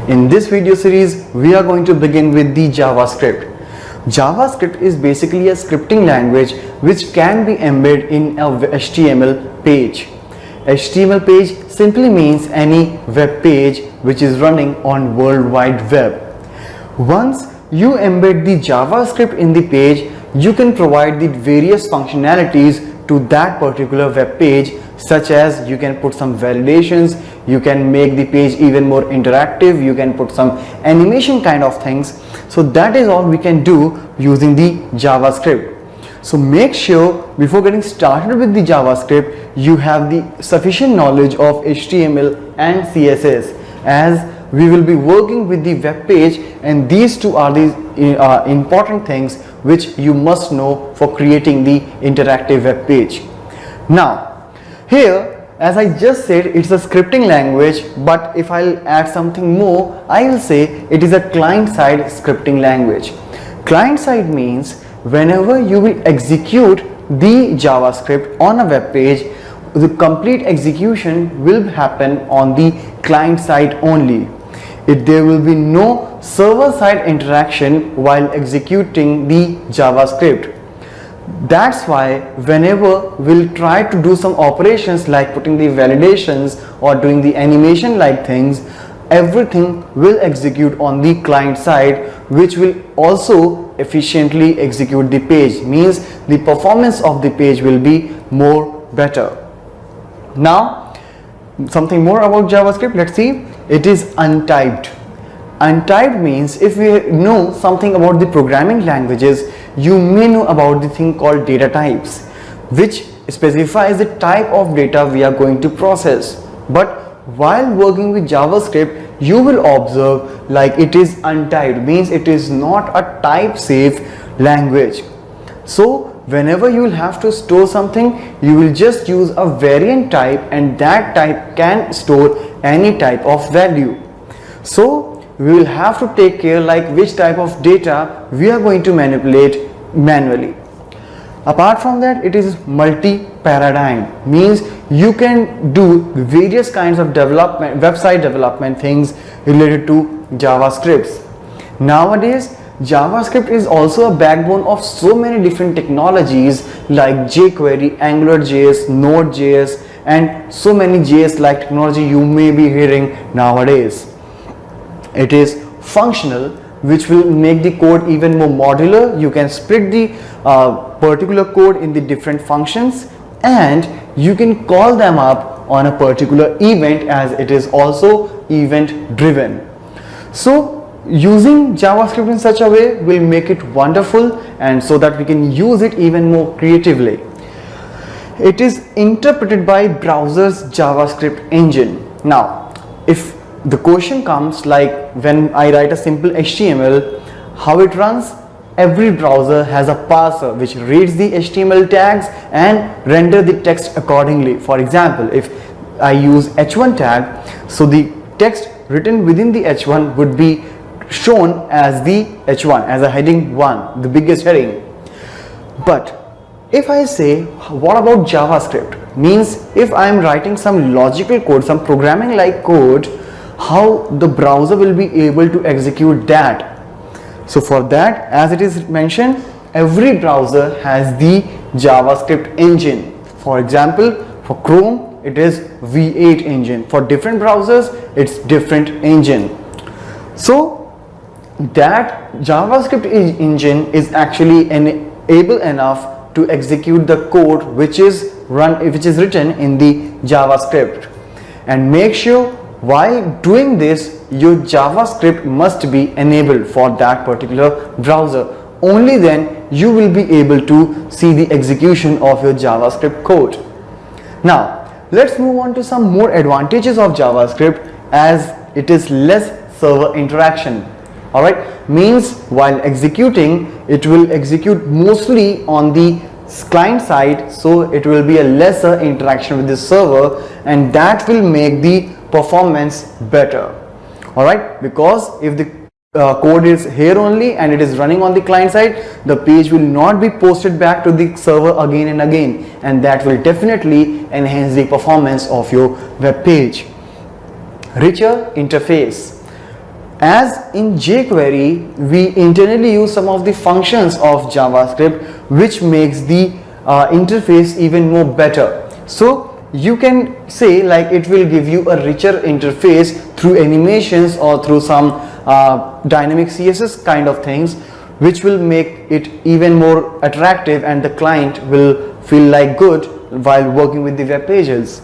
In this video series, we are going to begin with the JavaScript. JavaScript is basically a scripting language which can be embedded in a HTML page. HTML page simply means any web page which is running on World Wide Web. Once you embed the JavaScript in the page, you can provide the various functionalities to that particular web page, such as you can put some validations, you can make the page even more interactive, you can put some animation kind of things. So that is all we can do using the JavaScript. So make sure before getting started with the JavaScript, you have the sufficient knowledge of HTML and CSS, as we will be working with the web page, and these two are the important things which you must know for creating the interactive web page. Now here, as I just said, it's a scripting language, but if I'll add something more, I will say it is a client-side scripting language. Client-side means whenever you will execute the JavaScript on a web page, the complete execution will happen on the client side only. There will be no server-side interaction while executing the JavaScript. That's why whenever we'll try to do some operations like putting the validations or doing the animation like things, everything will execute on the client side, which will also efficiently execute the page, means the performance of the page will be more better. Now something more about JavaScript, let's see. It is untyped. Untyped means if we know something about the programming languages, you may know about the thing called data types, which specifies the type of data we are going to process. But while working with JavaScript, you will observe like it is untyped, means it is not a type safe language. So whenever you will have to store something, you will just use a variant type, and that type can store any type of value. So we will have to take care like which type of data we are going to manipulate manually. Apart from that, it is multi-paradigm, means you can do various kinds of development, website development things related to JavaScripts. Nowadays, JavaScript is also a backbone of so many different technologies like jQuery, AngularJS, Node.js, and so many JS-like technology you may be hearing nowadays. It is functional, which will make the code even more modular. You can split the particular code in the different functions, and you can call them up on a particular event, as it is also event driven. So using JavaScript in such a way will make it wonderful, and so that we can use it even more creatively. It is interpreted by browser's JavaScript engine. Now if the question comes like when I write a simple HTML, how it runs? Every browser has a parser which reads the HTML tags and render the text accordingly. For example, if I use h1 tag, so the text written within the h1 would be shown as the h1, as a heading 1, the biggest heading. But if I say what about JavaScript, means if I am writing some logical code, some programming like code, how the browser will be able to execute that. So for that, as it is mentioned, every browser has the JavaScript engine. For example, for Chrome it is V8 engine, for different browsers it's different engine. So that JavaScript engine is actually able enough to execute the code which is written in the JavaScript. And make sure while doing this, your JavaScript must be enabled for that particular browser. Only then you will be able to see the execution of your JavaScript code. Now let's move on to some more advantages of JavaScript, as it is less server interaction. Alright, means while executing, it will execute mostly on the client side, so it will be a lesser interaction with the server, and that will make the performance better. Alright, because if the code is here only and it is running on the client side, the page will not be posted back to the server again and again, and that will definitely enhance the performance of your web page. Richer interface. As in jQuery, we internally use some of the functions of JavaScript which makes the interface even more better. So you can say like it will give you a richer interface through animations or through some dynamic CSS kind of things, which will make it even more attractive and the client will feel like good while working with the web pages.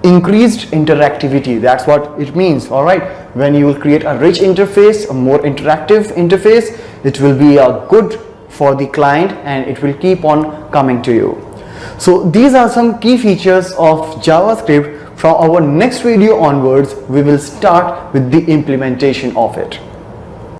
Increased interactivity, that's what it means. All right, when you will create a rich interface, a more interactive interface, it will be good for the client and it will keep on coming to you. So these are some key features of JavaScript. From our next video onwards, we will start with the implementation of it.